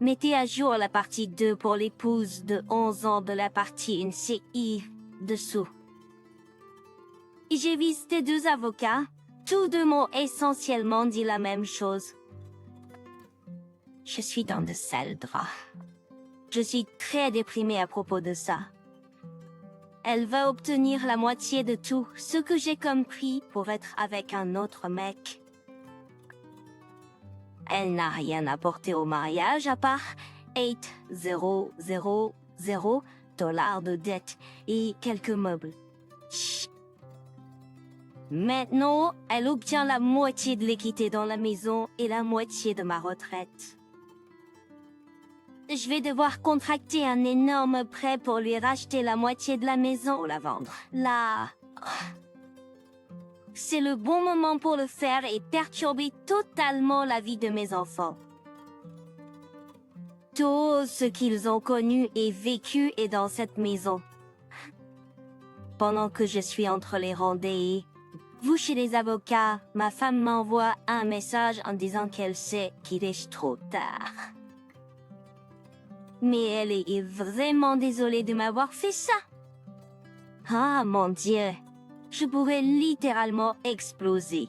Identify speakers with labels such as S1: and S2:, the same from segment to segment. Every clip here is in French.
S1: Mettez à jour la partie 2 pour l'épouse de 11 ans de la partie 1 ci-dessous. Et j'ai visité 2 avocats. Tous deux m'ont essentiellement dit la même chose. Je suis dans de sales draps. Je suis très déprimée à propos de ça. Elle va obtenir la moitié de tout ce que j'ai compris pour être avec un autre mec. Elle n'a rien apporté au mariage à part 8,000 $ de dette et quelques meubles. Chut. Maintenant, elle obtient la moitié de l'équité dans la maison et la moitié de ma retraite. Je vais devoir contracter un énorme prêt pour lui racheter la moitié de la maison ou la vendre. Là, c'est le bon moment pour le faire et perturber totalement la vie de mes enfants. Tout ce qu'ils ont connu et vécu est dans cette maison. Pendant que je suis entre les rendez vous chez les avocats, ma femme m'envoie un message en disant qu'elle sait qu'il est trop tard. Mais elle est vraiment désolée de m'avoir fait ça. Ah mon Dieu, je pourrais littéralement exploser.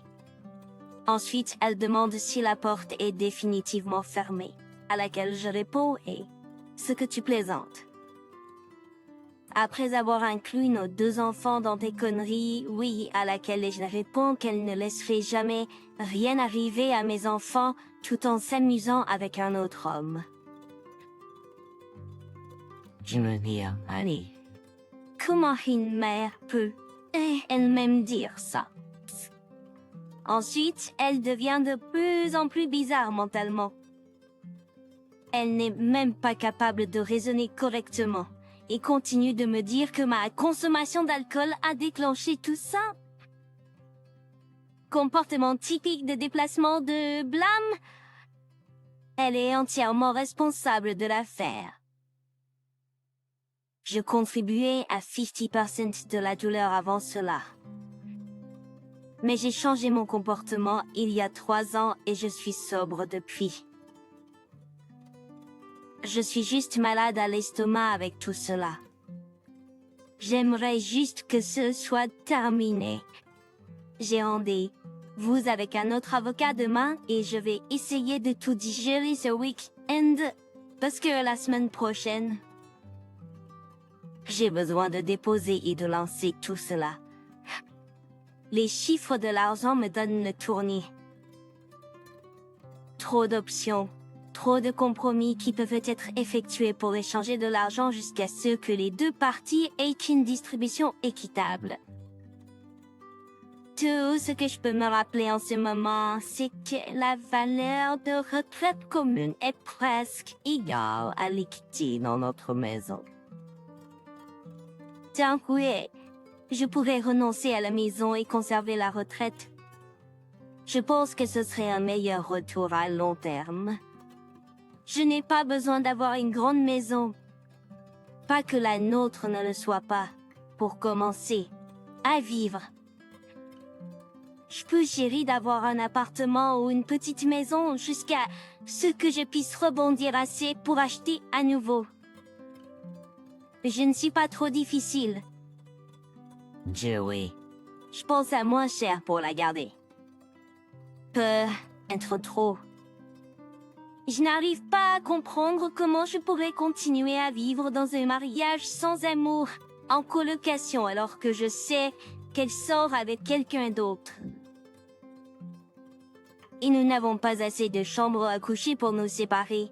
S1: Ensuite, elle demande si la porte est définitivement fermée, à laquelle je réponds « ce que tu plaisantes ». Après avoir inclus nos 2 enfants dans des conneries, oui, à laquelle je réponds qu'elle ne laisserait jamais rien arriver à mes enfants tout en s'amusant avec un autre homme. Je me dis, allez, comment une mère peut elle-même dire ça? Ensuite, elle devient de plus en plus bizarre mentalement. Elle n'est même pas capable de raisonner correctement et continue de me dire que ma consommation d'alcool a déclenché tout ça. Comportement typique de déplacement de blâme. Elle est entièrement responsable de l'affaire. Je contribuais à 50% de la douleur avant cela. Mais j'ai changé mon comportement il y a 3 ans et je suis sobre depuis. Je suis juste malade à l'estomac avec tout cela. J'aimerais juste que ce soit terminé. J'ai rendez-vous avec un autre avocat demain et je vais essayer de tout digérer ce week-end parce que la semaine prochaine, j'ai besoin de déposer et de lancer tout cela. Les chiffres de l'argent me donnent le tournis. Trop d'options. Trop de compromis qui peuvent être effectués pour échanger de l'argent jusqu'à ce que les 2 parties aient une distribution équitable. Tout ce que je peux me rappeler en ce moment, c'est que la valeur de retraite commune est presque égale à l'équité dans notre maison. D'un coup, je pourrais renoncer à la maison et conserver la retraite. Je pense que ce serait un meilleur retour à long terme. Je n'ai pas besoin d'avoir une grande maison. Pas que la nôtre ne le soit pas, pour commencer à vivre. Je peux gérer d'avoir un appartement ou une petite maison jusqu'à ce que je puisse rebondir assez pour acheter à nouveau. Je ne suis pas trop difficile. Oui. Je pense à moins cher pour la garder. Peut être trop. Je n'arrive pas à comprendre comment je pourrais continuer à vivre dans un mariage sans amour, en colocation, alors que je sais qu'elle sort avec quelqu'un d'autre. Et nous n'avons pas assez de chambres à coucher pour nous séparer.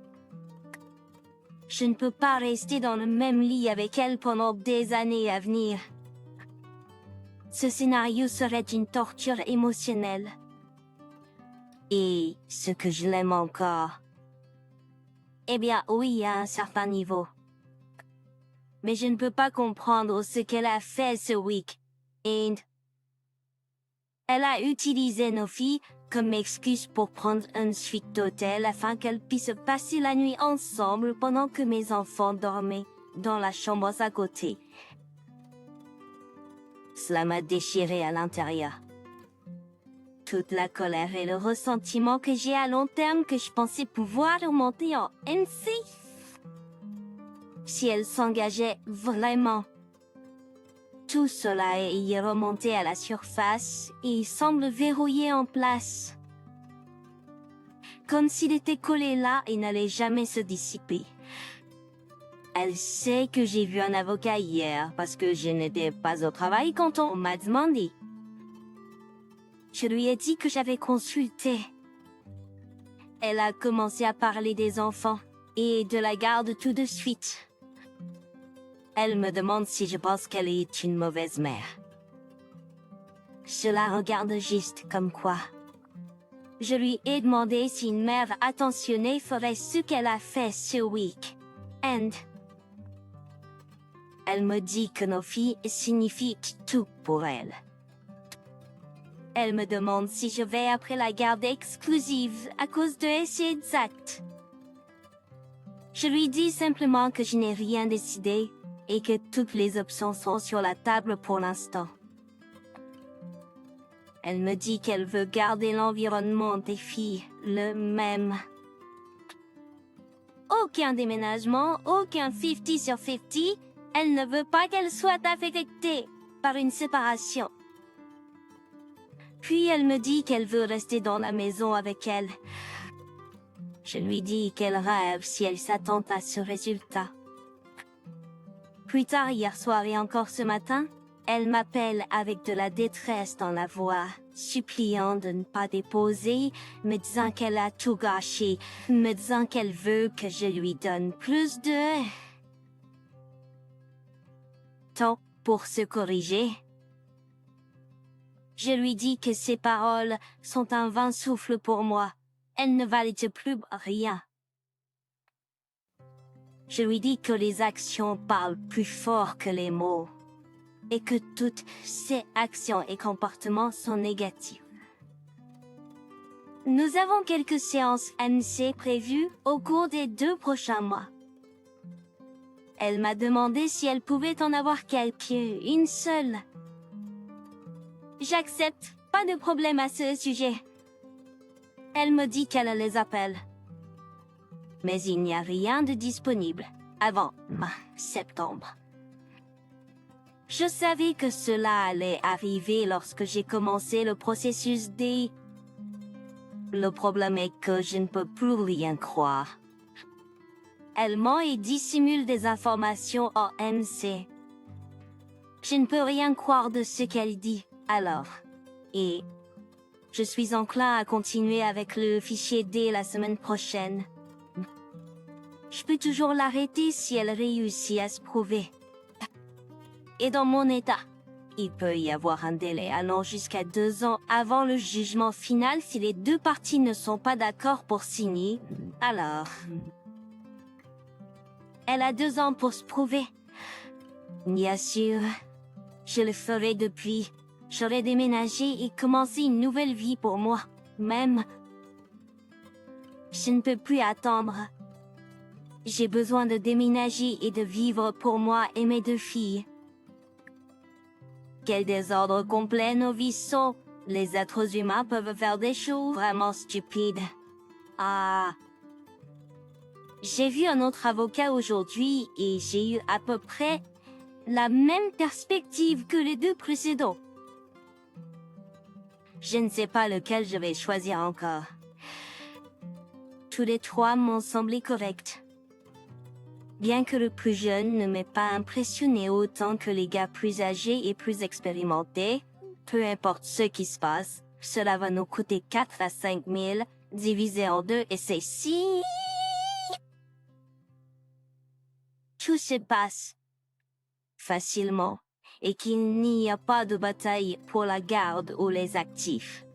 S1: Je ne peux pas rester dans le même lit avec elle pendant des années à venir. Ce scénario serait une torture émotionnelle. Et ce que je l'aime encore. Eh bien, oui, à un certain niveau. Mais je ne peux pas comprendre ce qu'elle a fait ce week-end. Elle a utilisé nos filles comme excuse pour prendre une suite d'hôtel afin qu'elles puissent passer la nuit ensemble pendant que mes enfants dormaient dans la chambre à côté. Cela m'a déchiré à l'intérieur. toute la colère et le ressentiment que j'ai à long terme que je pensais pouvoir remonter en NC. Si elle s'engageait vraiment. Tout cela y est remonté à la surface et semble verrouillé en place. Comme s'il était collé là et n'allait jamais se dissiper. Elle sait que j'ai vu un avocat hier parce que je n'étais pas au travail quand on m'a demandé. Je lui ai dit que j'avais consulté. Elle a commencé à parler des enfants et de la garde tout de suite. Elle me demande si je pense qu'elle est une mauvaise mère. Je la regarde juste comme quoi. Je lui ai demandé si une mère attentionnée ferait ce qu'elle a fait ce week-end. Elle me dit que nos filles signifient tout pour elle. Elle me demande si je vais après la garde exclusive à cause de ces actes. Je lui dis simplement que je n'ai rien décidé et que toutes les options sont sur la table pour l'instant. Elle me dit qu'elle veut garder l'environnement des filles le même. Aucun déménagement, aucun 50 sur 50. Elle ne veut pas qu'elle soit affectée par une séparation. Puis elle me dit qu'elle veut rester dans la maison avec elle. Je lui dis qu'elle rêve si elle s'attend à ce résultat. Plus tard hier soir et encore ce matin, elle m'appelle avec de la détresse dans la voix, suppliant de ne pas déposer, me disant qu'elle a tout gâché, me disant qu'elle veut que je lui donne plus de temps pour se corriger. Je lui dis que ses paroles sont un vain souffle pour moi. Elles ne valent plus rien. Je lui dis que les actions parlent plus fort que les mots et que toutes ces actions et comportements sont négatifs. Nous avons quelques séances MC prévues au cours des 2 prochains mois. Elle m'a demandé si elle pouvait en avoir une seule. J'accepte, pas de problème à ce sujet. Elle me dit qu'elle les appelle. Mais il n'y a rien de disponible avant septembre. Je savais que cela allait arriver lorsque j'ai commencé le processus des... Le problème est que je ne peux plus rien croire. Elle ment et dissimule des informations en MC. Je ne peux rien croire de ce qu'elle dit, alors. Et je suis enclin à continuer avec le fichier D la semaine prochaine. Je peux toujours l'arrêter si elle réussit à se prouver. Et dans mon état, il peut y avoir un délai allant jusqu'à 2 ans avant le jugement final si les 2 parties ne sont pas d'accord pour signer. Alors, elle a 2 ans pour se prouver. Bien sûr, je le ferai depuis. J'aurai déménagé et commencé une nouvelle vie pour moi, même. Je ne peux plus attendre. J'ai besoin de déménager et de vivre pour moi et mes 2 filles. Quel désordre complet nos vies sont. Les êtres humains peuvent faire des choses vraiment stupides. Ah. J'ai vu un autre avocat aujourd'hui et j'ai eu à peu près la même perspective que les 2 précédents. Je ne sais pas lequel je vais choisir encore. Tous les 3 m'ont semblé corrects. Bien que le plus jeune ne m'ait pas impressionné autant que les gars plus âgés et plus expérimentés, peu importe ce qui se passe, cela va nous coûter 4 à 5 000, divisé en 2 et c'est si... Tout se passe facilement et qu'il n'y a pas de bataille pour la garde ou les actifs.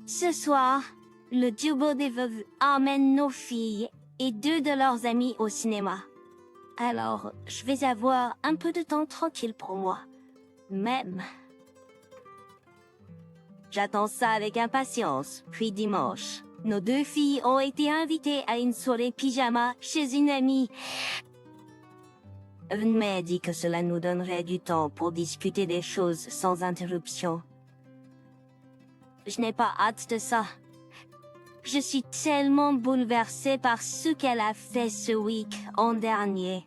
S1: Ce soir, le duo des veuves emmène nos filles et 2 de leurs amis au cinéma. Alors, je vais avoir un peu de temps tranquille pour moi. Même. J'attends ça avec impatience. Puis dimanche, nos 2 filles ont été invitées à une soirée pyjama chez une amie. Elle m'a dit que cela nous donnerait du temps pour discuter des choses sans interruption. Je n'ai pas hâte de ça. Je suis tellement bouleversée par ce qu'elle a fait ce week-end dernier.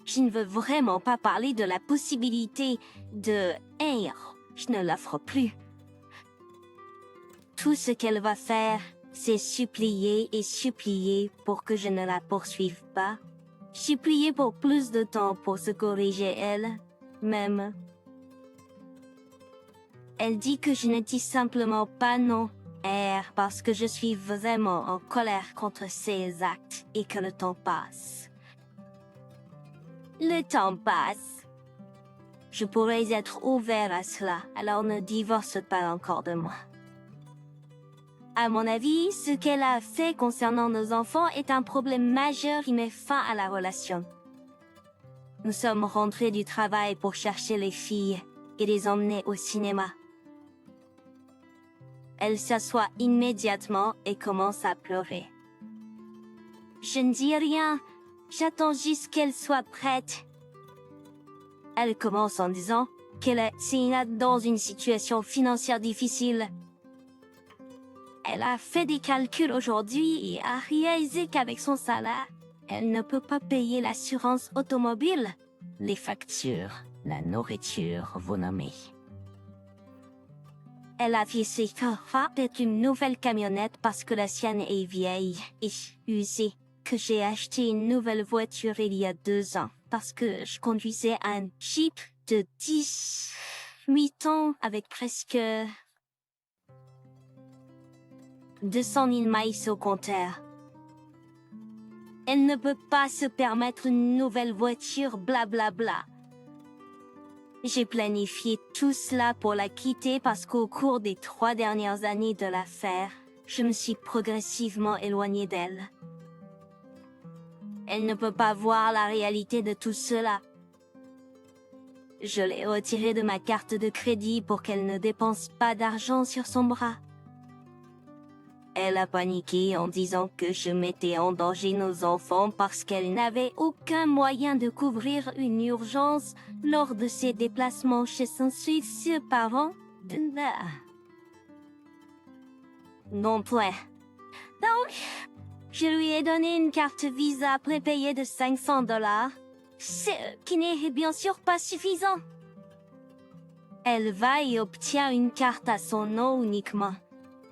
S1: Je ne veux vraiment pas parler de la possibilité de je ne l'offre plus. Tout ce qu'elle va faire, c'est supplier et supplier pour que je ne la poursuive pas. Supplier pour plus de temps pour se corriger elle-même. Elle dit que je ne dis simplement pas non, parce que je suis vraiment en colère contre ses actes et que le temps passe. Le temps passe. Je pourrais être ouvert à cela, alors ne divorce pas encore de moi. À mon avis, ce qu'elle a fait concernant nos enfants est un problème majeur qui met fin à la relation. Nous sommes rentrés du travail pour chercher les filles et les emmener au cinéma. Elle s'assoit immédiatement et commence à pleurer. Je ne dis rien, j'attends juste qu'elle soit prête. Elle commence en disant qu'elle est dans une situation financière difficile. Elle a fait des calculs aujourd'hui et a réalisé qu'avec son salaire, elle ne peut pas payer l'assurance automobile, les factures, la nourriture, vous nommez. Elle a fixé peut-être une nouvelle camionnette parce que la sienne est vieille et usée, que j'ai acheté une nouvelle voiture il y a 2 ans parce que je conduisais un Jeep de 18 ans avec presque 200 000 miles au compteur. Elle ne peut pas se permettre une nouvelle voiture, blablabla. Bla bla. J'ai planifié tout cela pour la quitter parce qu'au cours des 3 dernières années de l'affaire, je me suis progressivement éloignée d'elle. Elle ne peut pas voir la réalité de tout cela. Je l'ai retirée de ma carte de crédit pour qu'elle ne dépense pas d'argent sur son bras. Elle a paniqué en disant que je mettais en danger nos enfants parce qu'elle n'avait aucun moyen de couvrir une urgence lors de ses déplacements chez son futur parent. Non plus. Donc, je lui ai donné une carte Visa prépayée de $500, ce qui n'est bien sûr pas suffisant. Elle va et obtient une carte à son nom uniquement.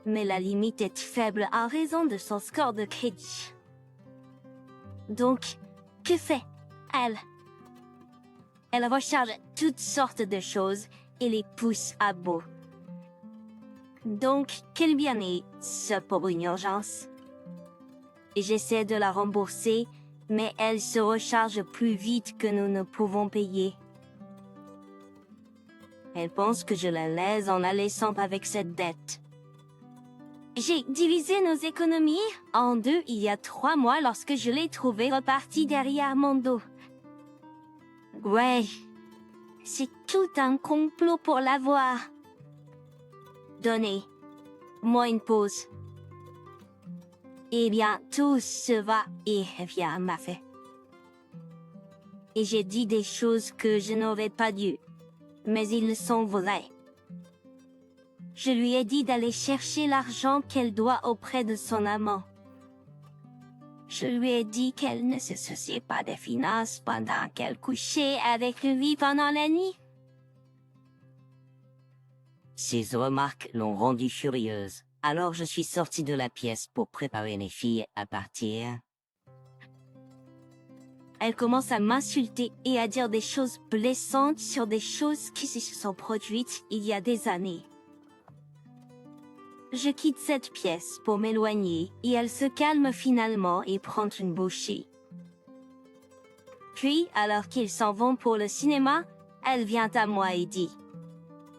S1: Mais la limite est faible à raison de son score de crédit. Donc, que fait elle? Elle recharge toutes sortes de choses et les pousse à bout. Donc, quel bien est ce pour une urgence? J'essaie de la rembourser, mais elle se recharge plus vite que nous ne pouvons payer. Elle pense que je la laisse en la laissant avec cette dette. J'ai divisé nos économies en 2 il y a 3 mois lorsque je l'ai trouvée repartie derrière mon dos. Ouais, c'est tout un complot pour l'avoir. Donnez-moi une pause. Eh bien, tout se va et vient m'a fait. Et j'ai dit des choses que je n'aurais pas dû, mais ils sont vraies. Je lui ai dit d'aller chercher l'argent qu'elle doit auprès de son amant. Je lui ai dit qu'elle ne se souciait pas des finances pendant qu'elle couchait avec lui pendant la nuit. Ces remarques l'ont rendue furieuse, alors je suis sortie de la pièce pour préparer les filles à partir. Elle commence à m'insulter et à dire des choses blessantes sur des choses qui se sont produites il y a des années. Je quitte cette pièce pour m'éloigner et elle se calme finalement et prend une bouchée. Puis, alors qu'ils s'en vont pour le cinéma, elle vient à moi et dit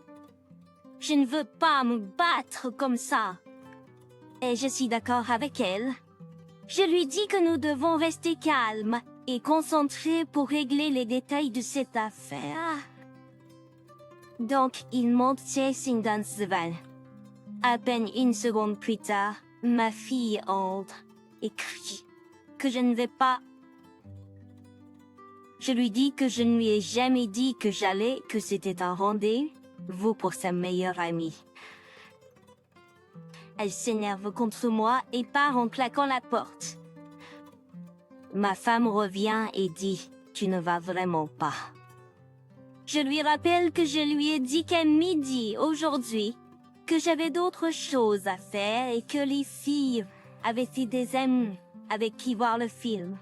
S1: « Je ne veux pas me battre comme ça. » Et je suis d'accord avec elle. Je lui dis que nous devons rester calmes et concentrés pour régler les détails de cette affaire. Donc, il monte Chasing dans ce van. À peine 1 seconde plus tard, ma fille entre et crie que je ne vais pas. Je lui dis que je ne lui ai jamais dit que j'allais, que c'était un rendez-vous pour sa meilleure amie. Elle s'énerve contre moi et part en claquant la porte. Ma femme revient et dit « Tu ne vas vraiment pas ». Je lui rappelle que je lui ai dit qu'à midi aujourd'hui, que j'avais d'autres choses à faire et que les filles avaient fait des amis avec qui voir le film.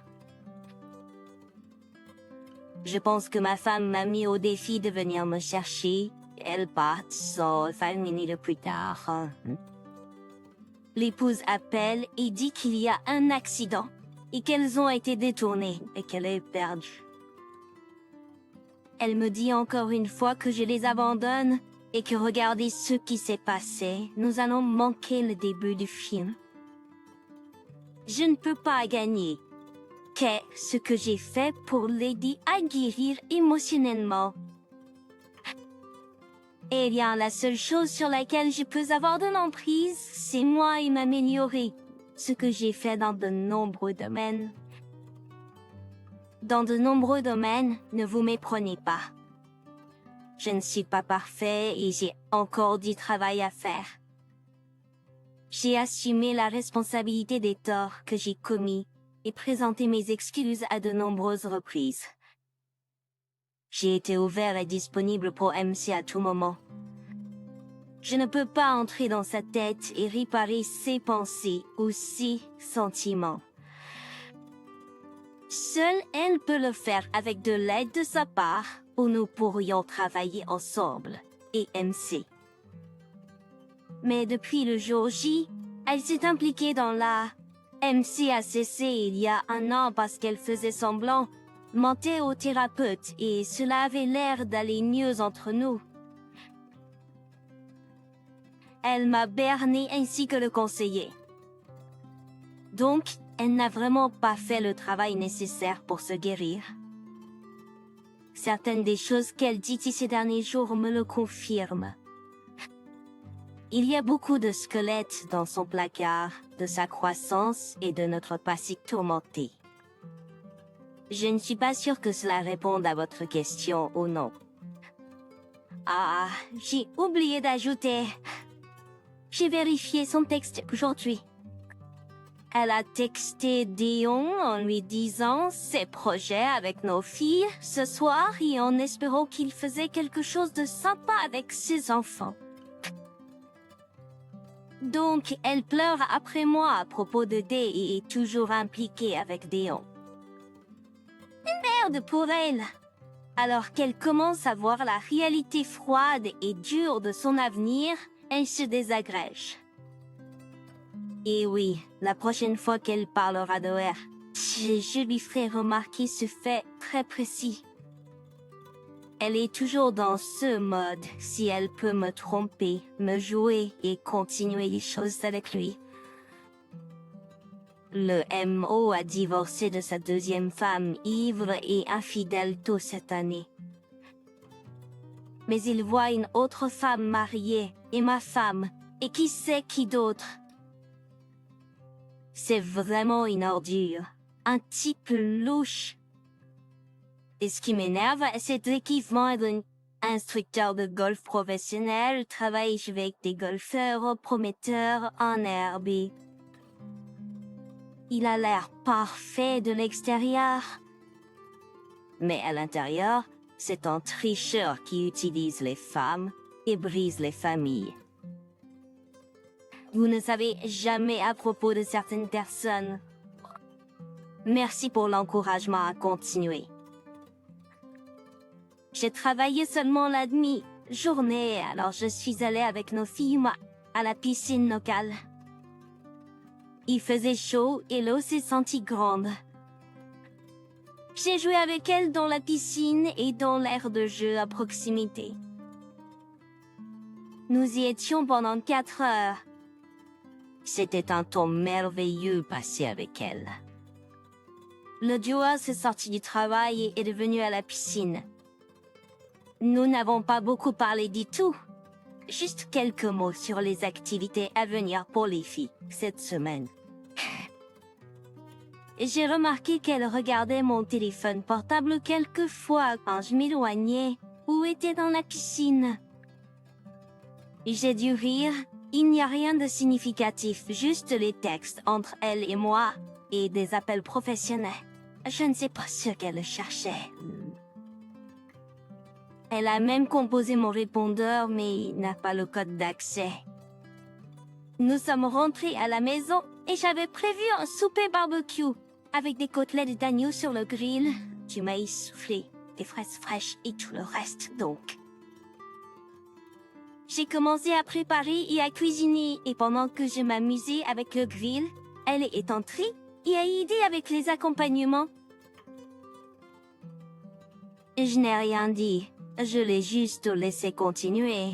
S1: Je pense que ma femme m'a mis au défi de venir me chercher. Elle part 5 minutes plus tard. L'épouse appelle et dit qu'il y a un accident et qu'elles ont été détournées et qu'elle est perdue. Elle me dit encore une fois que je les abandonne et que regardez ce qui s'est passé, nous allons manquer le début du film. Je ne peux pas gagner. Qu'est-ce que j'ai fait pour l'aider à guérir émotionnellement? Eh bien, la seule chose sur laquelle je peux avoir de l'emprise, c'est moi et m'améliorer, ce que j'ai fait dans de nombreux domaines. Dans de nombreux domaines, ne vous méprenez pas. Je ne suis pas parfait et j'ai encore du travail à faire. J'ai assumé la responsabilité des torts que j'ai commis et présenté mes excuses à de nombreuses reprises. J'ai été ouvert et disponible pour MC à tout moment. Je ne peux pas entrer dans sa tête et réparer ses pensées ou ses sentiments. Seule elle peut le faire avec de l'aide de sa part, ou nous pourrions travailler ensemble, et MC. Mais depuis le jour J, elle s'est impliquée dans la... MC a cessé il y a 1 an parce qu'elle faisait semblant, mentait au thérapeute et cela avait l'air d'aller mieux entre nous. Elle m'a berné ainsi que le conseiller. Donc, elle n'a vraiment pas fait le travail nécessaire pour se guérir. Certaines des choses qu'elle dit ces derniers jours me le confirment. Il y a beaucoup de squelettes dans son placard, de sa croissance et de notre passé tourmenté. Je ne suis pas sûre que cela réponde à votre question ou non. Ah, j'ai oublié d'ajouter. J'ai vérifié son texte aujourd'hui. Elle a texté Dion en lui disant ses projets avec nos filles ce soir et en espérant qu'il faisait quelque chose de sympa avec ses enfants. Donc, elle pleure après moi à propos de Dé et est toujours impliquée avec Dion. Une merde pour elle! Alors qu'elle commence à voir la réalité froide et dure de son avenir, elle se désagrège. Et oui, la prochaine fois qu'elle parlera d'OR, je lui ferai remarquer ce fait très précis. Elle est toujours dans ce mode, si elle peut me tromper, me jouer et continuer les choses avec lui. Le MO a divorcé de sa deuxième femme, ivre et infidèle tôt cette année. Mais il voit une autre femme mariée, et ma femme, et qui sait qui d'autre. C'est vraiment une ordure, un type louche. Et ce qui m'énerve, c'est l'équipement d'un instructeur de golf professionnel, travaille avec des golfeurs prometteurs en herbe. Il a l'air parfait de l'extérieur. Mais à l'intérieur, c'est un tricheur qui utilise les femmes et brise les familles. Vous ne savez jamais à propos de certaines personnes. Merci pour l'encouragement à continuer. J'ai travaillé seulement la demi-journée, alors je suis allée avec nos filles à la piscine locale. Il faisait chaud et l'eau s'est sentie grande. J'ai joué avec elles dans la piscine et dans l'aire de jeu à proximité. Nous y étions pendant 4 heures. C'était un temps merveilleux passé avec elle. Le duo s'est sorti du travail et est devenu à la piscine. Nous n'avons pas beaucoup parlé du tout. Juste quelques mots sur les activités à venir pour les filles cette semaine. J'ai remarqué qu'elle regardait mon téléphone portable quelquefois quand je m'éloignais ou était dans la piscine. J'ai dû rire Il n'y a rien de significatif, juste les textes entre elle et moi, et des appels professionnels. Je ne sais pas ce qu'elle cherchait. Elle a même composé mon répondeur, mais n'a pas le code d'accès. Nous sommes rentrés à la maison et j'avais prévu un souper barbecue avec des côtelettes d'agneau sur le grill, du maïs soufflé, des fraises fraîches et tout le reste donc. J'ai commencé à préparer et à cuisiner et pendant que je m'amusais avec le grill, elle est entrée et a aidé avec les accompagnements. Je n'ai rien dit, je l'ai juste laissé continuer.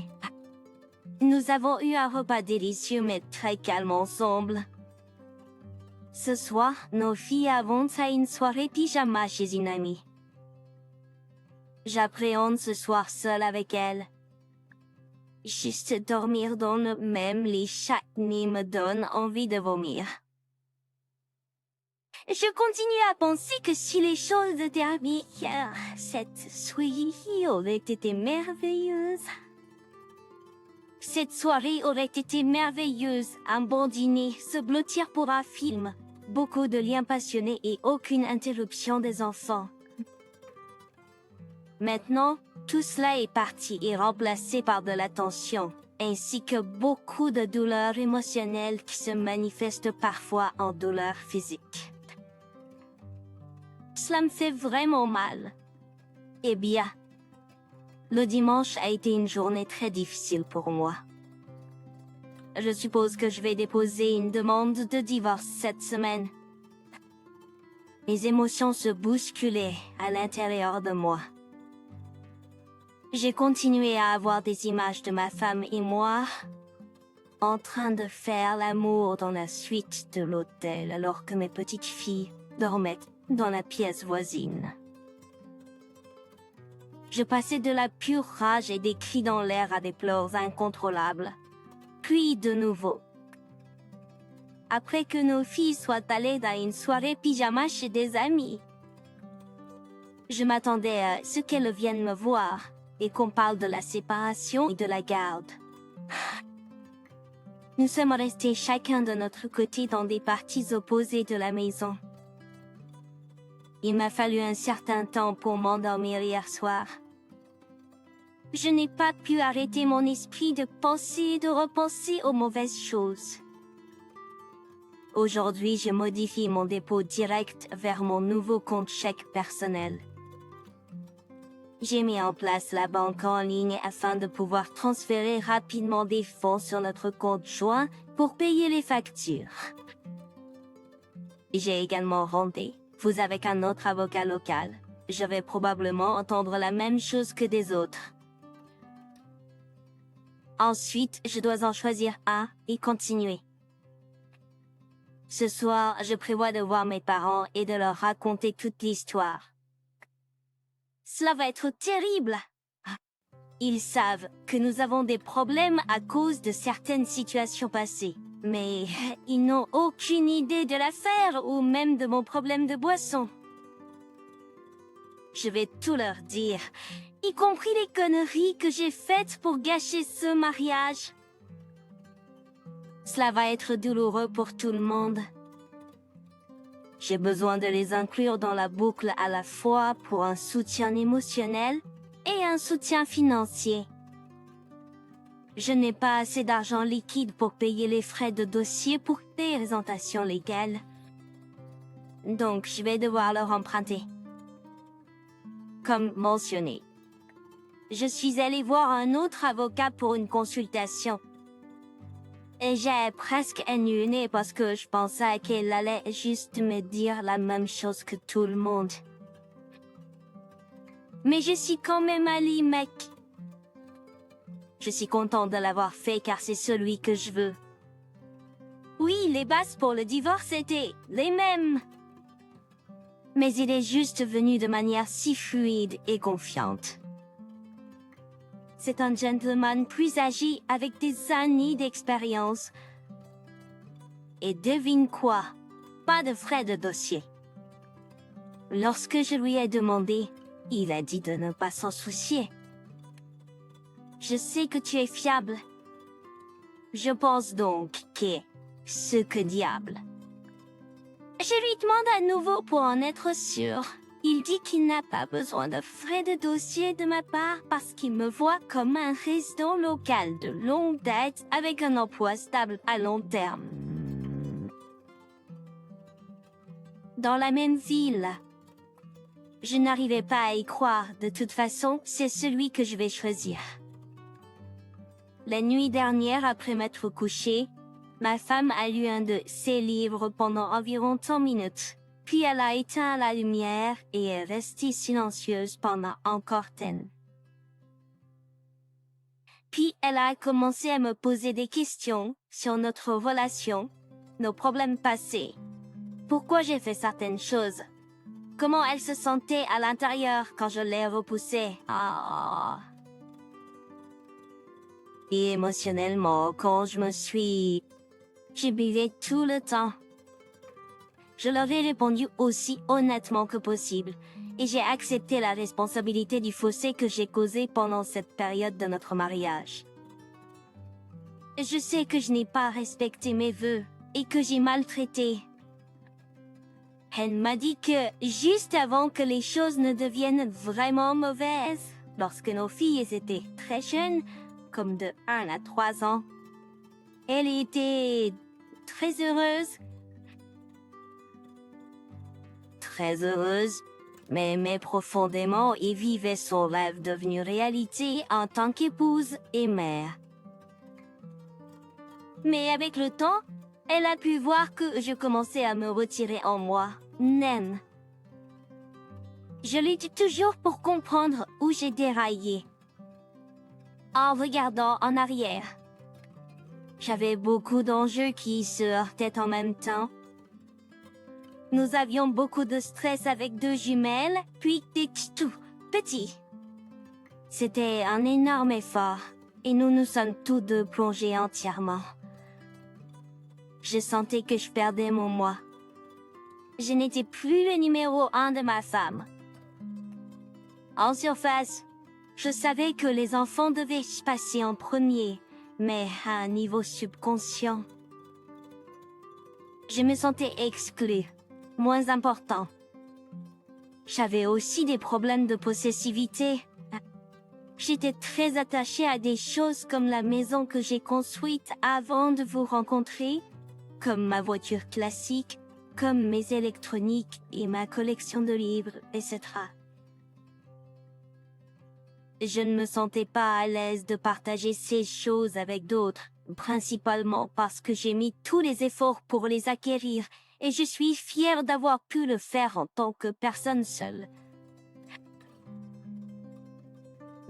S1: Nous avons eu un repas délicieux mais très calme ensemble. Ce soir, nos filles avancent à une soirée pyjama chez une amie. J'appréhende ce soir seule avec elle. Juste dormir dans le même lit chaque nuit me donne envie de vomir. Je continue à penser que si les choses terminaient hier, cette soirée aurait été merveilleuse. Cette soirée aurait été merveilleuse, un bon dîner, se blottir pour un film, beaucoup de liens passionnés et aucune interruption des enfants. Maintenant, tout cela est parti et remplacé par de la tension, ainsi que beaucoup de douleurs émotionnelles qui se manifestent parfois en douleurs physiques. Cela me fait vraiment mal. Eh bien, le dimanche a été une journée très difficile pour moi. Je suppose que je vais déposer une demande de divorce cette semaine. Mes émotions se bousculaient à l'intérieur de moi. J'ai continué à avoir des images de ma femme et moi en train de faire l'amour dans la suite de l'hôtel alors que mes petites filles dormaient dans la pièce voisine. Je passais de la pure rage et des cris dans l'air à des pleurs incontrôlables. Puis de nouveau. Après que nos filles soient allées dans une soirée pyjama chez des amis, je m'attendais à ce qu'elles viennent me voir et qu'on parle de la séparation et de la garde. Nous sommes restés chacun de notre côté dans des parties opposées de la maison. Il m'a fallu un certain temps pour m'endormir hier soir. Je n'ai pas pu arrêter mon esprit de penser et de repenser aux mauvaises choses. Aujourd'hui, je modifie mon dépôt direct vers mon nouveau compte chèque personnel. J'ai mis en place la banque en ligne afin de pouvoir transférer rapidement des fonds sur notre compte joint pour payer les factures. J'ai également rendez-vous avec un autre avocat local. Je vais probablement entendre la même chose que des autres. Ensuite, je dois en choisir un et continuer. Ce soir, je prévois de voir mes parents et de leur raconter toute l'histoire. Cela va être terrible. Ils savent que nous avons des problèmes à cause de certaines situations passées, mais ils n'ont aucune idée de l'affaire ou même de mon problème de boisson. Je vais tout leur dire, y compris les conneries que j'ai faites pour gâcher ce mariage. Cela va être douloureux pour tout le monde. J'ai besoin de les inclure dans la boucle à la fois pour un soutien émotionnel et un soutien financier. Je n'ai pas assez d'argent liquide pour payer les frais de dossier pour des présentations légales. Donc, je vais devoir leur emprunter. Comme mentionné, je suis allée voir un autre avocat pour une consultation. Et j'ai presque annulé parce que je pensais qu'elle allait juste me dire la même chose que tout le monde. Mais je suis quand même allée, mec. Je suis contente de l'avoir fait car c'est celui que je veux. Oui, les bases pour le divorce étaient les mêmes. Mais il est juste venu de manière si fluide et confiante. C'est un gentleman plus âgé avec des années d'expérience. Et devine quoi? Pas de frais de dossier. Lorsque je lui ai demandé, il a dit de ne pas s'en soucier. Je sais que tu es fiable. Je pense donc que... Ce que diable. Je lui demande à nouveau pour en être sûr. Il dit qu'il n'a pas besoin de frais de dossier de ma part parce qu'il me voit comme un résident local de longue date avec un emploi stable à long terme. Dans la même ville. Je n'arrivais pas à y croire. De toute façon, c'est celui que je vais choisir. La nuit dernière, après m'être couchée, ma femme a lu un de ses livres pendant environ 10 minutes. Puis elle a éteint la lumière et est restée silencieuse pendant encore 10. Puis elle a commencé à me poser des questions sur notre relation, nos problèmes passés, pourquoi j'ai fait certaines choses, comment elle se sentait à l'intérieur quand je l'ai repoussée. Et émotionnellement, quand je buvais tout le temps. Je leur ai répondu aussi honnêtement que possible, et j'ai accepté la responsabilité du fossé que j'ai causé pendant cette période de notre mariage. Je sais que je n'ai pas respecté mes vœux, et que j'ai maltraité. Elle m'a dit que, juste avant que les choses ne deviennent vraiment mauvaises, lorsque nos filles étaient très jeunes, comme de 1 à 3 ans, elle était très heureuse, mais aimait profondément et vivait son rêve devenu réalité en tant qu'épouse et mère. Mais avec le temps, elle a pu voir que je commençais à me retirer en moi, naine. Je l'ai dit toujours pour comprendre où j'ai déraillé. En regardant en arrière, j'avais beaucoup d'enjeux qui se heurtaient en même temps. Nous avions beaucoup de stress avec 2 jumelles, puis des tout petits. C'était un énorme effort, et nous nous sommes tous deux plongés entièrement. Je sentais que je perdais mon moi. Je n'étais plus le numéro 1 de ma femme. En surface, je savais que les enfants devaient se passer en premier, mais à un niveau subconscient. Je me sentais exclue. Moins important. J'avais aussi des problèmes de possessivité. J'étais très attachée à des choses comme la maison que j'ai construite avant de vous rencontrer, comme ma voiture classique, comme mes électroniques et ma collection de livres, etc. Je ne me sentais pas à l'aise de partager ces choses avec d'autres, principalement parce que j'ai mis tous les efforts pour les acquérir, et je suis fière d'avoir pu le faire en tant que personne seule.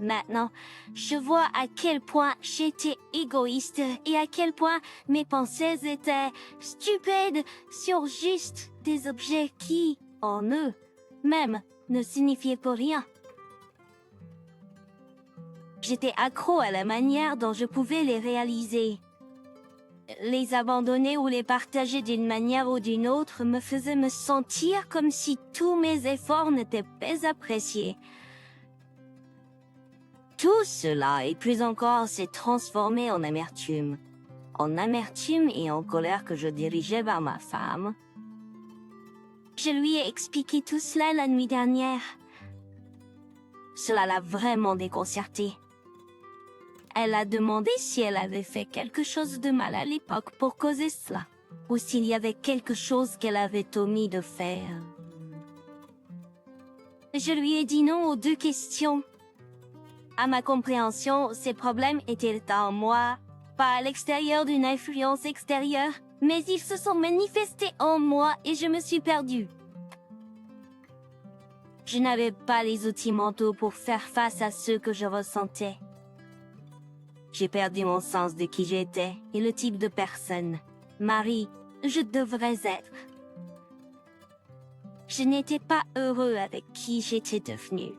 S1: Maintenant, je vois à quel point j'étais égoïste et à quel point mes pensées étaient stupides sur juste des objets qui, en eux-mêmes, ne signifiaient pour rien. J'étais accro à la manière dont je pouvais les réaliser. Les abandonner ou les partager d'une manière ou d'une autre me faisait me sentir comme si tous mes efforts n'étaient pas appréciés. Tout cela et plus encore s'est transformé en amertume. En amertume et en colère que je dirigeais vers ma femme. Je lui ai expliqué tout cela la nuit dernière. Cela l'a vraiment déconcertée. Elle a demandé si elle avait fait quelque chose de mal à l'époque pour causer cela, ou s'il y avait quelque chose qu'elle avait omis de faire. Je lui ai dit non aux 2 questions. À ma compréhension, ces problèmes étaient en moi, pas à l'extérieur d'une influence extérieure, mais ils se sont manifestés en moi et je me suis perdue. Je n'avais pas les outils mentaux pour faire face à ce que je ressentais. J'ai perdu mon sens de qui j'étais et le type de personne, Marie, je devrais être. Je n'étais pas heureux avec qui j'étais devenue.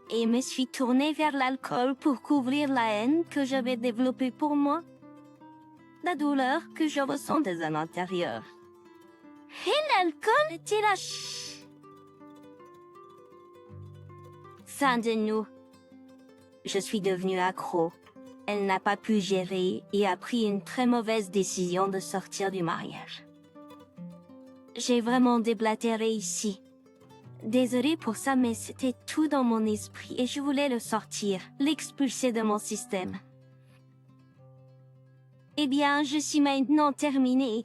S1: Et me suis tournée vers l'alcool pour couvrir la haine que j'avais développée pour moi. La douleur que je ressentais à l'intérieur. Et l'alcool était la fin de nous. Je suis devenue accro. elle n'a pas pu gérer et a pris une très mauvaise décision de sortir du mariage. J'ai vraiment déblatéré ici. Désolée pour ça, mais c'était tout dans mon esprit et je voulais le sortir, l'expulser de mon système. Eh bien, je suis maintenant terminée.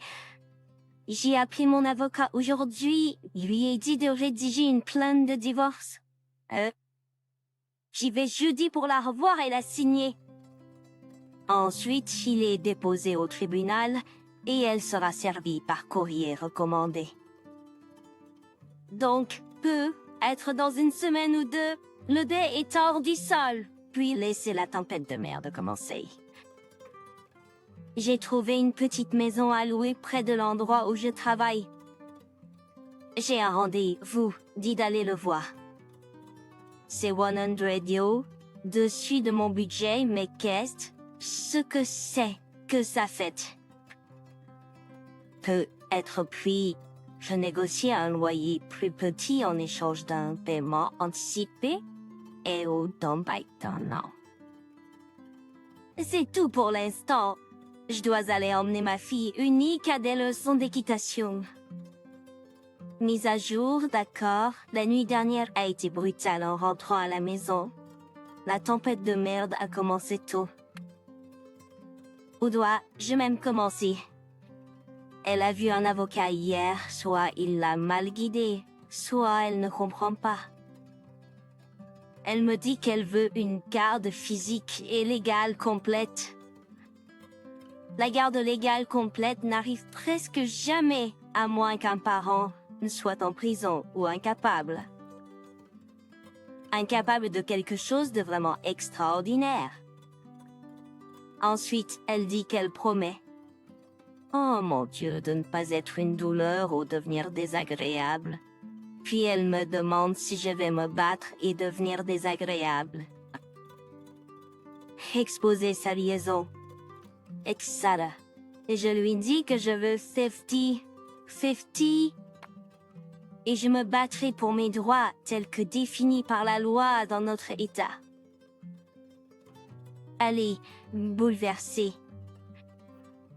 S1: J'ai appelé mon avocat aujourd'hui, lui ai dit de rédiger une plainte de divorce. J'y vais jeudi pour la revoir et la signer. Ensuite, il est déposé au tribunal et elle sera servie par courrier recommandé. Donc, peut être dans une semaine ou deux, le dé est hors du sol, puis laisser la tempête de merde commencer. J'ai trouvé une petite maison à louer près de l'endroit où je travaille. J'ai un rendez-vous, dit d'aller le voir. C'est 100 €, dessus de mon budget, mais qu'est-ce que c'est que ça fait? Peut-être puis, je négocie un loyer plus petit en échange d'un paiement anticipé et au d'un an. C'est tout pour l'instant. Je dois aller emmener ma fille unique à des leçons d'équitation. Mise à jour, d'accord. La nuit dernière a été brutale en rentrant à la maison. La tempête de merde a commencé tôt. Où dois-je même commencer? Elle a vu un avocat hier, soit il l'a mal guidée, soit elle ne comprend pas. Elle me dit qu'elle veut une garde physique et légale complète. La garde légale complète n'arrive presque jamais, à moins qu'un parent soit en prison ou incapable. Incapable de quelque chose de vraiment extraordinaire. Ensuite, elle dit qu'elle promet. Oh mon Dieu, de ne pas être une douleur ou devenir désagréable. Puis elle me demande si je vais me battre et devenir désagréable. Exposer sa liaison. Etc. Et je lui dis que je veux 50-50. Et je me battrai pour mes droits tels que définis par la loi dans notre État. Elle est bouleversée.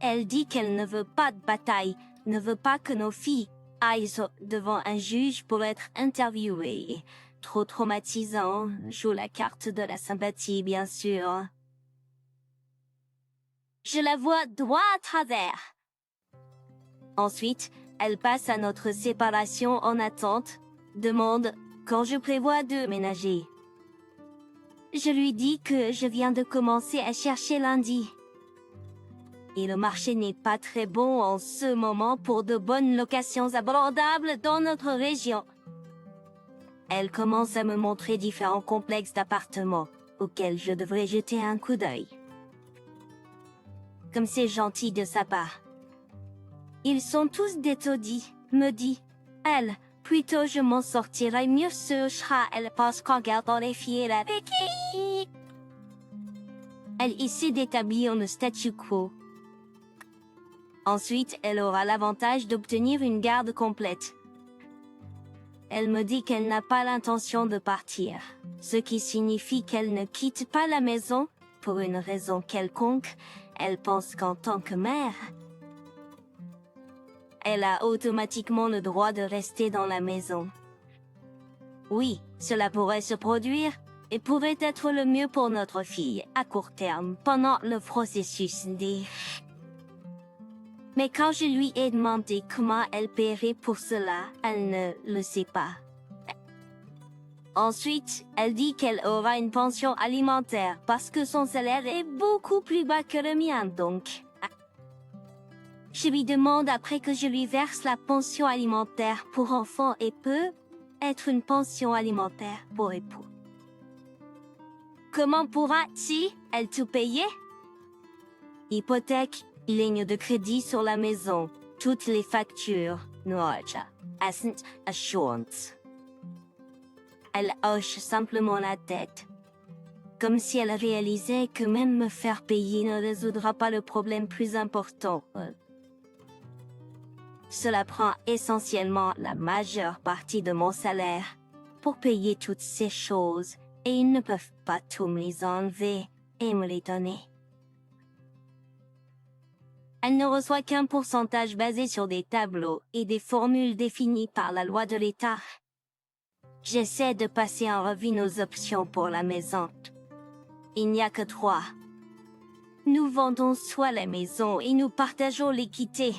S1: Elle dit qu'elle ne veut pas de bataille, ne veut pas que nos filles aillent devant un juge pour être interviewées. Trop traumatisant, joue la carte de la sympathie, bien sûr. Je la vois droit à travers. Ensuite, elle passe à notre séparation en attente, demande quand je prévois de ménager. Je lui dis que je viens de commencer à chercher lundi. Et le marché n'est pas très bon en ce moment pour de bonnes locations abordables dans notre région. Elle commence à me montrer différents complexes d'appartements auxquels je devrais jeter un coup d'œil. Comme c'est gentil de sa part. Ils sont tous des taudis, me dit. Elle, plutôt je m'en sortirai mieux ce sera elle parce qu'en gardant les filles avec elle essaie d'établir le statu quo. Ensuite, elle aura l'avantage d'obtenir une garde complète. Elle me dit qu'elle n'a pas l'intention de partir, ce qui signifie qu'elle ne quitte pas la maison, pour une raison quelconque. Elle pense qu'en tant que mère, elle a automatiquement le droit de rester dans la maison. Oui, cela pourrait se produire et pourrait être le mieux pour notre fille à court terme pendant le processus des... Mais quand je lui ai demandé comment elle paierait pour cela, elle ne le sait pas. Ensuite, elle dit qu'elle aura une pension alimentaire parce que son salaire est beaucoup plus bas que le mien, donc. Je lui demande après que je lui verse la pension alimentaire pour enfants et peut être une pension alimentaire pour époux. Comment pourra-t-elle tout payer? Hypothèque, ligne de crédit sur la maison, toutes les factures, Norja, Ascent Assurance. Elle hoche simplement la tête. Comme si elle réalisait que même me faire payer ne résoudra pas le problème plus important. Cela prend essentiellement la majeure partie de mon salaire pour payer toutes ces choses et ils ne peuvent pas tout me les enlever et me les donner. Elle ne reçoit qu'un pourcentage basé sur des tableaux et des formules définies par la loi de l'État. J'essaie de passer en revue nos options pour la maison. Il n'y a que 3. Nous vendons soit la maison et nous partageons l'équité.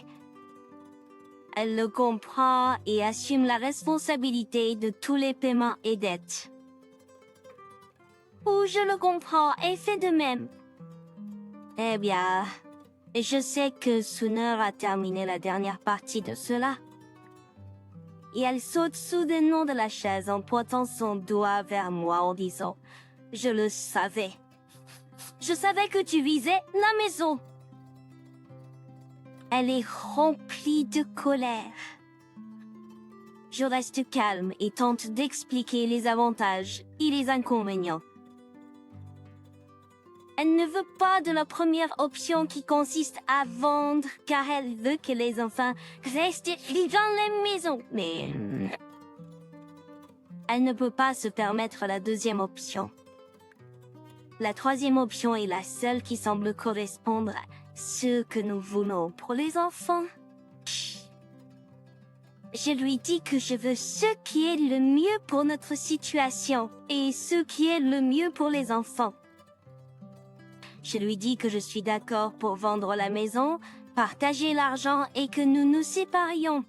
S1: Elle le comprend et assume la responsabilité de tous les paiements et dettes. Ou je le comprends et fais de même. Eh bien, je sais que Sooner a terminé la dernière partie de cela. Et elle saute soudainement de la chaise en pointant son doigt vers moi en disant « Je le savais. Je savais que tu visais la maison. » Elle est remplie de colère. Je reste calme et tente d'expliquer les avantages et les inconvénients. Elle ne veut pas de la première option qui consiste à vendre car elle veut que les enfants restent dans la maison. Mais elle ne peut pas se permettre la deuxième option. La troisième option est la seule qui semble correspondre à ce que nous voulons pour les enfants. Je lui dis que je veux ce qui est le mieux pour notre situation et ce qui est le mieux pour les enfants. Je lui dis que je suis d'accord pour vendre la maison, partager l'argent et que nous nous séparions.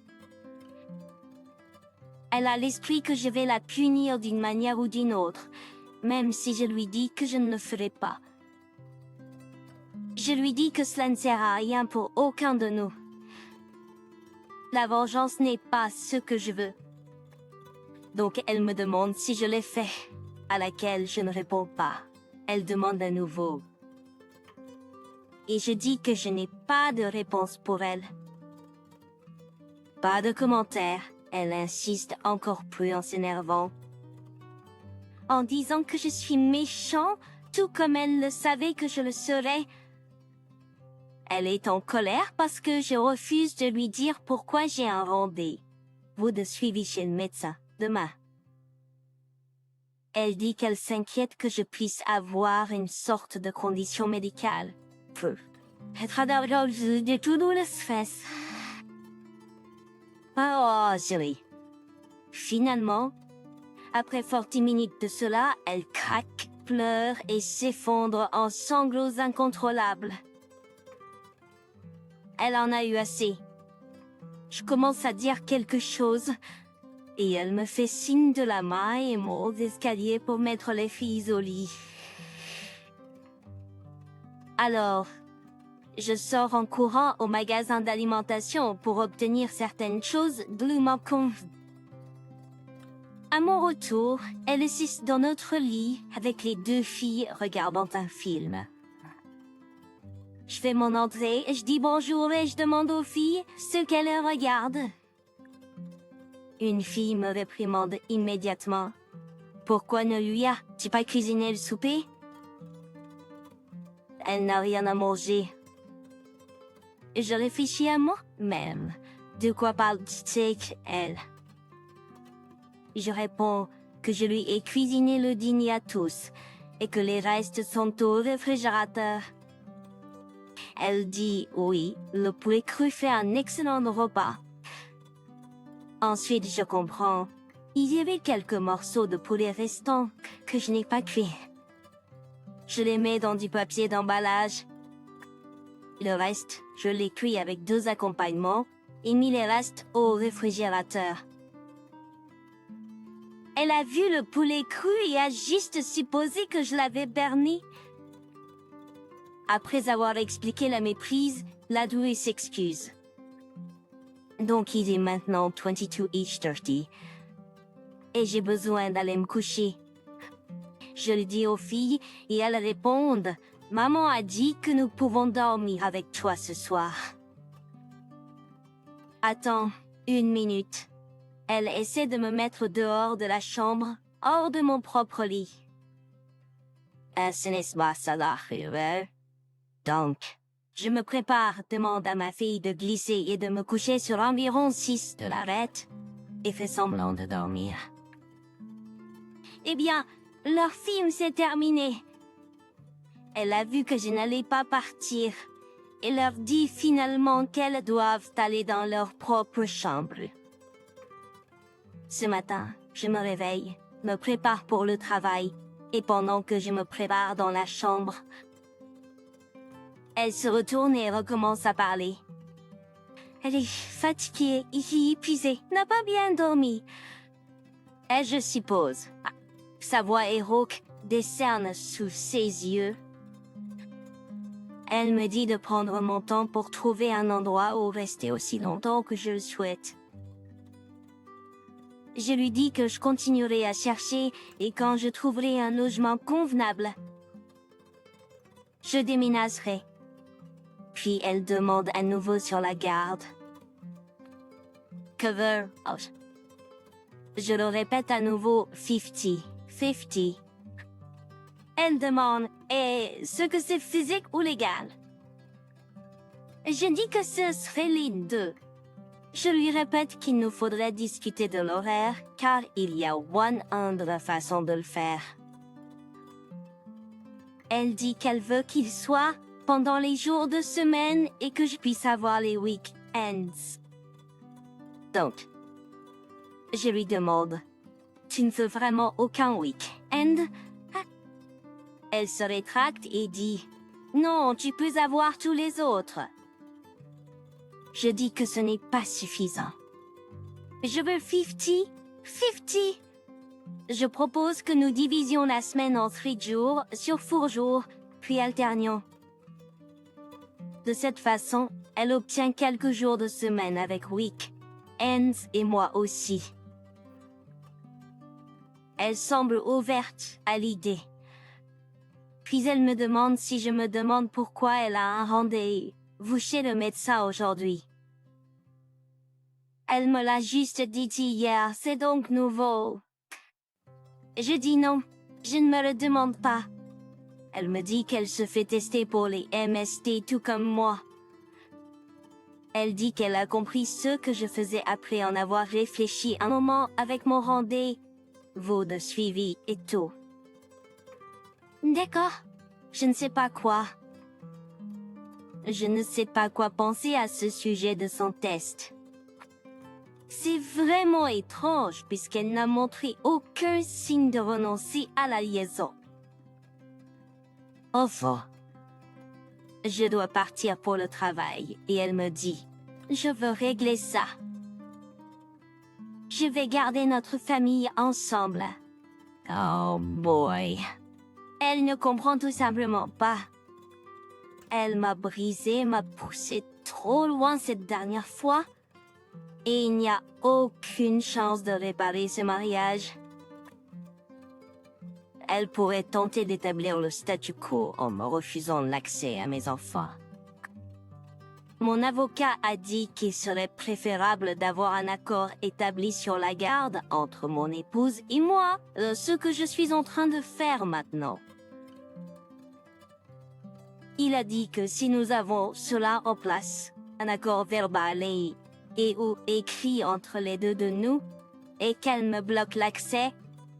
S1: Elle a l'esprit que je vais la punir d'une manière ou d'une autre, même si je lui dis que je ne le ferai pas. Je lui dis que cela ne sert à rien pour aucun de nous. La vengeance n'est pas ce que je veux. Donc elle me demande si je l'ai fait, à laquelle je ne réponds pas. Elle demande à nouveau. Et je dis que je n'ai pas de réponse pour elle. Pas de commentaire, elle insiste encore plus en s'énervant. En disant que je suis méchant, tout comme elle le savait que je le serais. Elle est en colère parce que je refuse de lui dire pourquoi j'ai un rendez-vous de suivi chez le médecin demain. Elle dit qu'elle s'inquiète que je puisse avoir une sorte de condition médicale. Être de tout le stress. Oh, chérie. Finalement, après 40 minutes de cela, elle craque, pleure et s'effondre en sanglots incontrôlables. Elle en a eu assez. Je commence à dire quelque chose et elle me fait signe de la main et monte l'escalier pour mettre les filles au lit. Alors, je sors en courant au magasin d'alimentation pour obtenir certaines choses drôlement convenues. À mon retour, elle assiste dans notre lit avec les 2 filles regardant un film. Je fais mon entrée, je dis bonjour et je demande aux filles ce qu'elles regardent. Une fille me réprimande immédiatement. Pourquoi ne lui as-tu pas cuisiné le souper? Elle n'a rien à manger. Je réfléchis à moi-même. De quoi parle-t-elle, elle? Je réponds que je lui ai cuisiné le dîner à tous et que les restes sont au réfrigérateur. Elle dit oui, le poulet cru fait un excellent repas. Ensuite, je comprends. Il y avait quelques morceaux de poulet restants que je n'ai pas cuits. Je les mets dans du papier d'emballage. Le reste, je les cuis avec 2 accompagnements et mis les restes au réfrigérateur. Elle a vu le poulet cru et a juste supposé que je l'avais berné. Après avoir expliqué la méprise, la douée s'excuse. Donc il est maintenant 22h30 et j'ai besoin d'aller me coucher. Je le dis aux filles et elles répondent « Maman a dit que nous pouvons dormir avec toi ce soir. » Attends, 1 minute. Elle essaie de me mettre dehors de la chambre, hors de mon propre lit. Ce n'est pas ça l'arrière. Donc, je me prépare, demande à ma fille de glisser et de me coucher sur environ 6 de l'arête et fait semblant de dormir. Eh bien, leur film s'est terminé. Elle a vu que je n'allais pas partir et leur dit finalement qu'elles doivent aller dans leur propre chambre. Ce matin, je me réveille, me prépare pour le travail, et pendant que je me prépare dans la chambre, elle se retourne et recommence à parler. Elle est fatiguée, épuisée, n'a pas bien dormi. Et je suppose, sa voix est rauque, des cernes sous ses yeux. Elle me dit de prendre mon temps pour trouver un endroit où rester aussi longtemps que je le souhaite. Je lui dis que je continuerai à chercher et quand je trouverai un logement convenable, je déménagerai. Puis elle demande à nouveau sur la garde. Que veut... Oh. Je le répète à nouveau, 50. Elle demande, est-ce que c'est physique ou légal? Je dis que ce serait les deux. Je lui répète qu'il nous faudrait discuter de l'horaire, car il y a une autre façon de le faire. Elle dit qu'elle veut qu'il soit pendant les jours de semaine et que je puisse avoir les week-ends. Donc, je lui demande, tu ne veux vraiment aucun week-end? Elle se rétracte et dit, non, tu peux avoir tous les autres. Je dis que ce n'est pas suffisant. Je veux 50. Je propose que nous divisions la semaine en 3 jours sur 4 jours, puis alternions. De cette façon, elle obtient quelques jours de semaine avec week-ends et moi aussi. Elle semble ouverte à l'idée. Puis elle me demande si je me demande pourquoi elle a un rendez-vous chez le médecin aujourd'hui. Elle me l'a juste dit hier, c'est donc nouveau. Je dis non, je ne me le demande pas. Elle me dit qu'elle se fait tester pour les MST tout comme moi. Elle dit qu'elle a compris ce que je faisais après en avoir réfléchi un moment avec mon rendez-vous de suivi et tout. D'accord, je ne sais pas quoi. Je ne sais pas quoi penser à ce sujet de son test. C'est vraiment étrange puisqu'elle n'a montré aucun signe de renoncer à la liaison. Enfin, je dois partir pour le travail et elle me dit, je veux régler ça. Je vais garder notre famille ensemble. Oh boy. Elle ne comprend tout simplement pas. Elle m'a brisé, m'a poussé trop loin cette dernière fois. Et il n'y a aucune chance de réparer ce mariage. Elle pourrait tenter d'établir le statu quo en me refusant l'accès à mes enfants. Mon avocat a dit qu'il serait préférable d'avoir un accord établi sur la garde entre mon épouse et moi, ce que je suis en train de faire maintenant. Il a dit que si nous avons cela en place, un accord verbal et ou écrit entre les deux de nous, et qu'elle me bloque l'accès,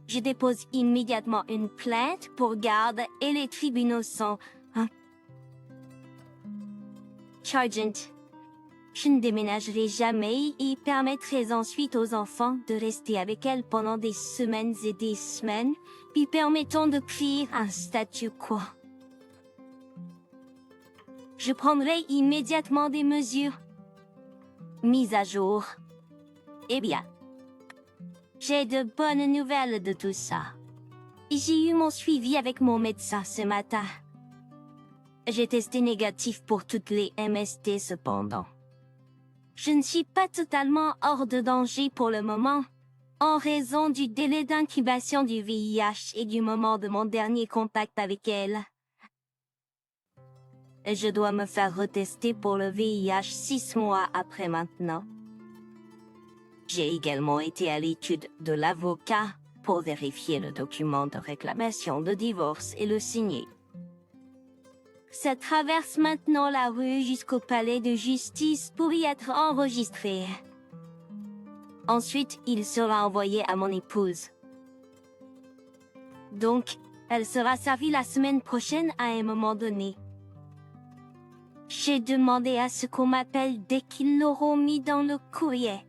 S1: je dépose immédiatement une plainte pour garde et les tribunaux sont... Chargent. Je ne déménagerai jamais et permettrai ensuite aux enfants de rester avec elle pendant des semaines et des semaines, puis permettons de créer un statu quo. Je prendrai immédiatement des mesures. Mise à jour. Eh bien, j'ai de bonnes nouvelles de tout ça. J'ai eu mon suivi avec mon médecin ce matin. J'ai testé négatif pour toutes les MST cependant. Je ne suis pas totalement hors de danger pour le moment, en raison du délai d'incubation du VIH et du moment de mon dernier contact avec elle. Je dois me faire retester pour le VIH 6 mois après maintenant. J'ai également été à l'étude de l'avocat pour vérifier le document de réclamation de divorce et le signer. Ça traverse maintenant la rue jusqu'au palais de justice pour y être enregistré. Ensuite, il sera envoyé à mon épouse. Donc, elle sera servie la semaine prochaine à un moment donné. J'ai demandé à ce qu'on m'appelle dès qu'ils l'auront mis dans le courrier.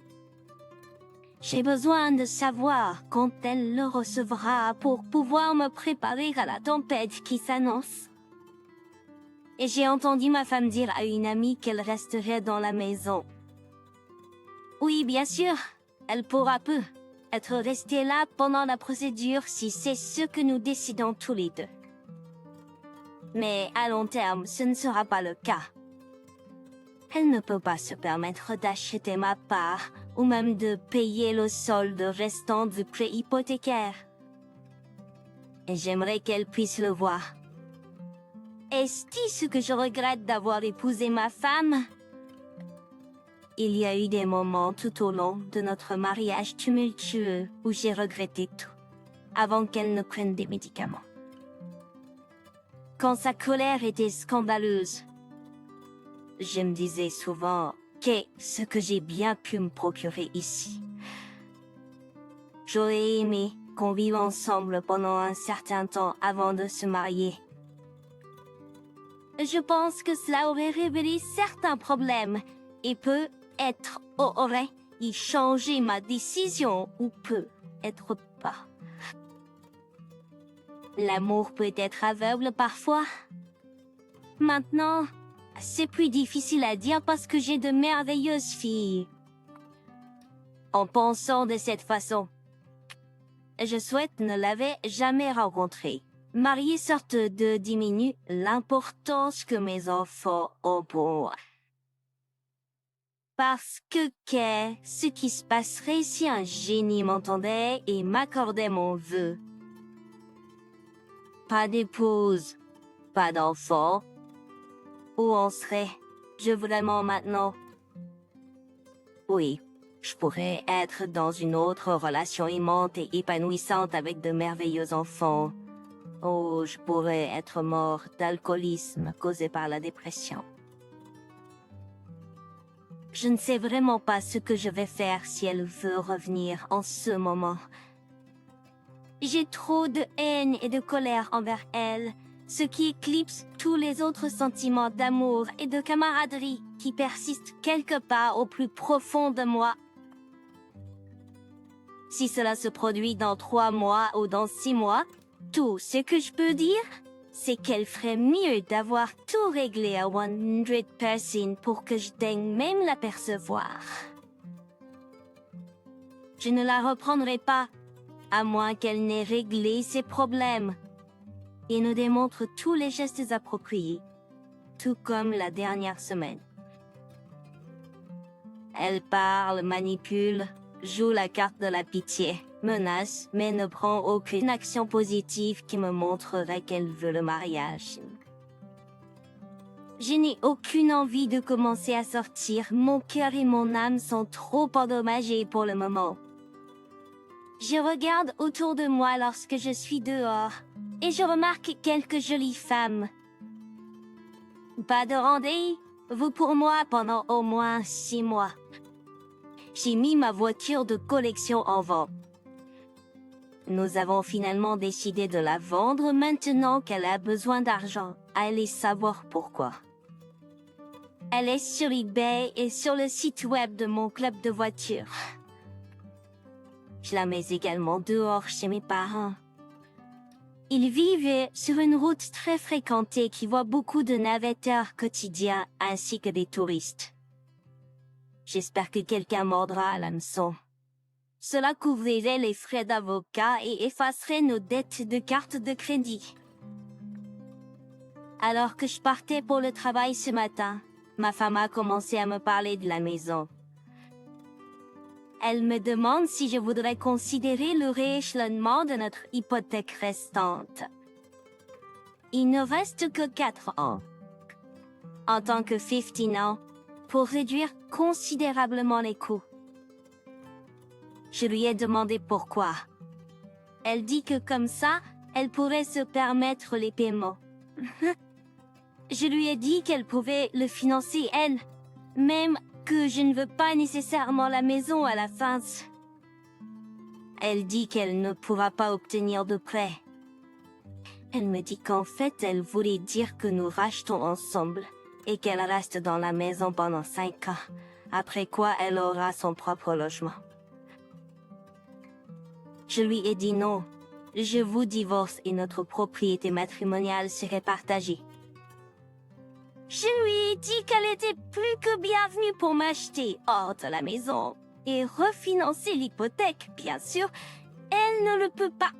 S1: J'ai besoin de savoir quand elle le recevra pour pouvoir me préparer à la tempête qui s'annonce. Et j'ai entendu ma femme dire à une amie qu'elle resterait dans la maison. Oui, bien sûr, elle pourra être restée là pendant la procédure si c'est ce que nous décidons tous les deux. Mais à long terme, ce ne sera pas le cas. Elle ne peut pas se permettre d'acheter ma part ou même de payer le solde restant du prêt hypothécaire. Et j'aimerais qu'elle puisse le voir. Est-ce ce que je regrette d'avoir épousé ma femme? Il y a eu des moments tout au long de notre mariage tumultueux où j'ai regretté tout, avant qu'elle ne prenne des médicaments. Quand sa colère était scandaleuse, je me disais souvent qu'est-ce que j'ai bien pu me procurer ici. J'aurais aimé qu'on vive ensemble pendant un certain temps avant de se marier. Je pense que cela aurait révélé certains problèmes et peut-être aurait y changé ma décision ou peut-être pas. L'amour peut être aveugle parfois. Maintenant, c'est plus difficile à dire parce que j'ai de merveilleuses filles. En pensant de cette façon, je souhaite ne l'avais jamais rencontrée. Mariée sorte de diminuer l'importance que mes enfants ont pour moi. Parce que qu'est-ce qui se passerait si un génie m'entendait et m'accordait mon vœu? Pas d'épouse, pas d'enfant. Où en serais-je vraiment maintenant? Oui, je pourrais être dans une autre relation aimante et épanouissante avec de merveilleux enfants. Oh, je pourrais être mort d'alcoolisme causé par la dépression. Je ne sais vraiment pas ce que je vais faire si elle veut revenir en ce moment. J'ai trop de haine et de colère envers elle, ce qui éclipse tous les autres sentiments d'amour et de camaraderie qui persistent quelque part au plus profond de moi. Si cela se produit dans 3 mois ou dans 6 mois, tout ce que je peux dire, c'est qu'elle ferait mieux d'avoir tout réglé à 100% pour que je daigne même l'apercevoir. Je ne la reprendrai pas, à moins qu'elle n'ait réglé ses problèmes et ne démontre tous les gestes appropriés, tout comme la dernière semaine. Elle parle, manipule, joue la carte de la pitié, menace, mais ne prend aucune action positive qui me montrerait qu'elle veut le mariage. Je n'ai aucune envie de commencer à sortir, mon cœur et mon âme sont trop endommagés pour le moment. Je regarde autour de moi lorsque je suis dehors, et je remarque quelques jolies femmes. Pas de rendez-vous pour moi pendant au moins 6 mois. J'ai mis ma voiture de collection en vente. Nous avons finalement décidé de la vendre maintenant qu'elle a besoin d'argent. Allez savoir pourquoi. Elle est sur eBay et sur le site web de mon club de voitures. Je la mets également dehors chez mes parents. Ils vivent sur une route très fréquentée qui voit beaucoup de navetteurs quotidiens ainsi que des touristes. J'espère que quelqu'un mordra à l'hameçon. Cela couvrirait les frais d'avocat et effacerait nos dettes de carte de crédit. Alors que je partais pour le travail ce matin, ma femme a commencé à me parler de la maison. Elle me demande si je voudrais considérer le rééchelonnement de notre hypothèque restante. Il ne reste que 4 ans. En tant que 15 ans, pour réduire considérablement les coûts. Je lui ai demandé pourquoi. Elle dit que comme ça, elle pourrait se permettre les paiements. Je lui ai dit qu'elle pouvait le financer elle, même que je ne veux pas nécessairement la maison à la fin. Elle dit qu'elle ne pourra pas obtenir de prêt. Elle me dit qu'en fait, elle voulait dire que nous rachetons ensemble, et qu'elle reste dans la maison pendant 5 ans, après quoi elle aura son propre logement. Je lui ai dit non. Je vous divorce et notre propriété matrimoniale serait partagée. Je lui ai dit qu'elle était plus que bienvenue pour m'acheter hors de la maison et refinancer l'hypothèque, bien sûr. Elle ne le peut pas.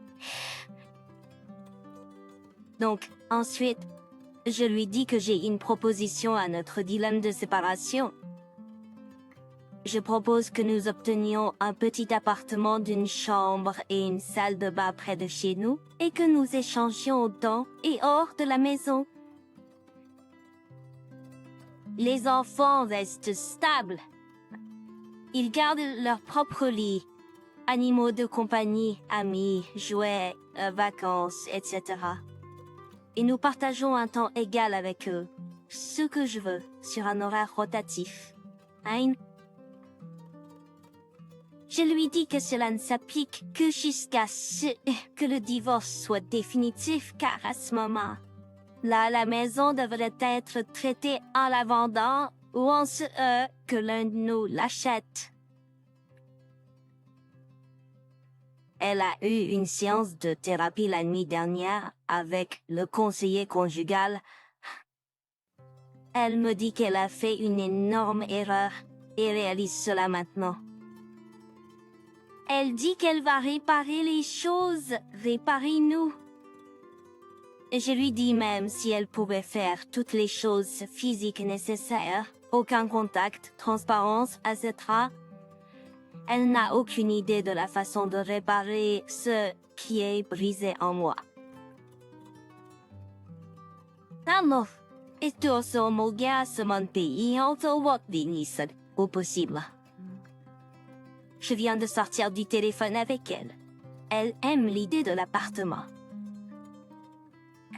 S1: Donc, ensuite, je lui dis que j'ai une proposition à notre dilemme de séparation. Je propose que nous obtenions un petit appartement d'une chambre et une salle de bain près de chez nous et que nous échangions dans et hors de la maison. Les enfants restent stables. Ils gardent leur propre lit, animaux de compagnie, amis, jouets, vacances, etc. Et nous partageons un temps égal avec eux, ce que je veux, sur un horaire rotatif. Hein? Je lui dis que cela ne s'applique que jusqu'à ce que le divorce soit définitif, car à ce moment, là, la maison devrait être traitée en la vendant ou en ce que l'un de nous l'achète. Elle a eu une séance de thérapie la nuit dernière avec le conseiller conjugal. Elle me dit qu'elle a fait une énorme erreur et réalise cela maintenant. Elle dit qu'elle va réparer les choses, réparer nous. Je lui dis même si elle pouvait faire toutes les choses physiques nécessaires, aucun contact, transparence, etc. Elle n'a aucune idée de la façon de réparer ce qui est brisé en moi. Alors, ito sa mga sa mon pays auto wak dingisan au possible. Je viens de sortir du téléphone avec elle. Elle aime l'idée de l'appartement.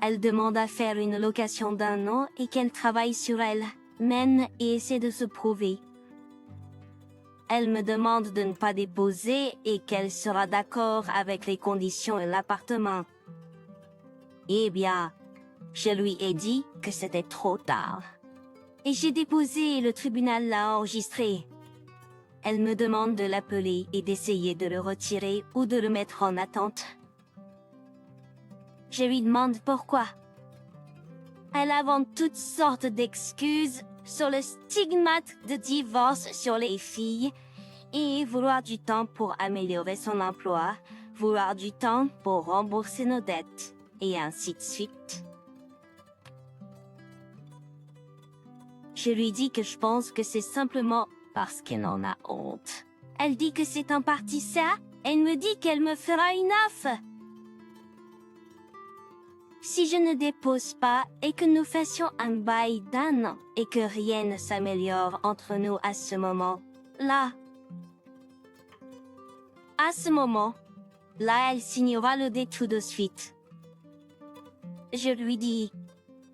S1: Elle demande à faire une location d'1 an et qu'elle travaille sur elle-même et essaie de se prouver. Elle me demande de ne pas déposer et qu'elle sera d'accord avec les conditions de l'appartement. Eh bien, je lui ai dit que c'était trop tard. Et j'ai déposé et le tribunal l'a enregistré. Elle me demande de l'appeler et d'essayer de le retirer ou de le mettre en attente. Je lui demande pourquoi. Elle invente toutes sortes d'excuses sur le stigmate de divorce sur les filles et vouloir du temps pour améliorer son emploi, vouloir du temps pour rembourser nos dettes, et ainsi de suite. Je lui dis que je pense que c'est simplement parce qu'elle en a honte. Elle dit que c'est en partie ça. Elle me dit qu'elle me fera une offre. Si je ne dépose pas et que nous fassions un bail d'1 an et que rien ne s'améliore entre nous à ce moment-là, elle signera le dé tout de suite. Je lui dis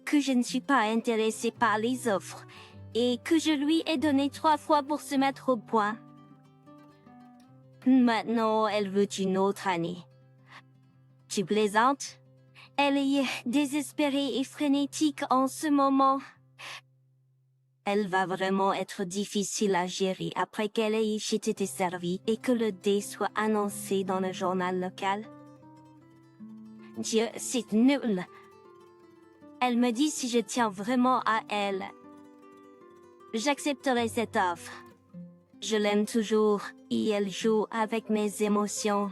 S1: que je ne suis pas intéressée par les offres et que je lui ai donné 3 fois pour se mettre au point. Maintenant, elle veut une autre année. Tu plaisantes? Elle est désespérée et frénétique en ce moment. Elle va vraiment être difficile à gérer après qu'elle ait été servie et que le dé soit annoncé dans le journal local. Dieu, c'est nul. Elle me dit si je tiens vraiment à elle. J'accepterai cette offre. Je l'aime toujours et elle joue avec mes émotions.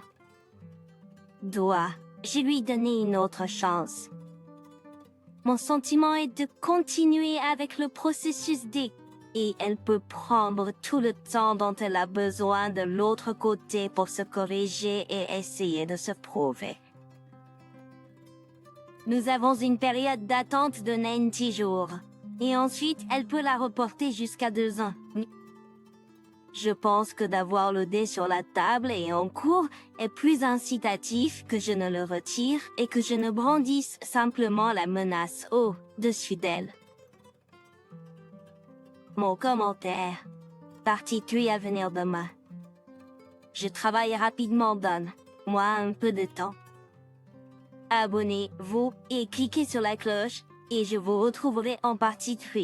S1: Je lui donner une autre chance. Mon sentiment est de continuer avec le processus D et elle peut prendre tout le temps dont elle a besoin de l'autre côté pour se corriger et essayer de se prouver. Nous avons une période d'attente de 90 jours et ensuite elle peut la reporter jusqu'à 2 ans. Je pense que d'avoir le dé sur la table et en cours est plus incitatif que je ne le retire et que je ne brandisse simplement la menace au-dessus d'elle. Mon commentaire. Partie 3 à venir demain. Je travaille rapidement, donne-moi un peu de temps. Abonnez-vous et cliquez sur la cloche et je vous retrouverai en partie 3.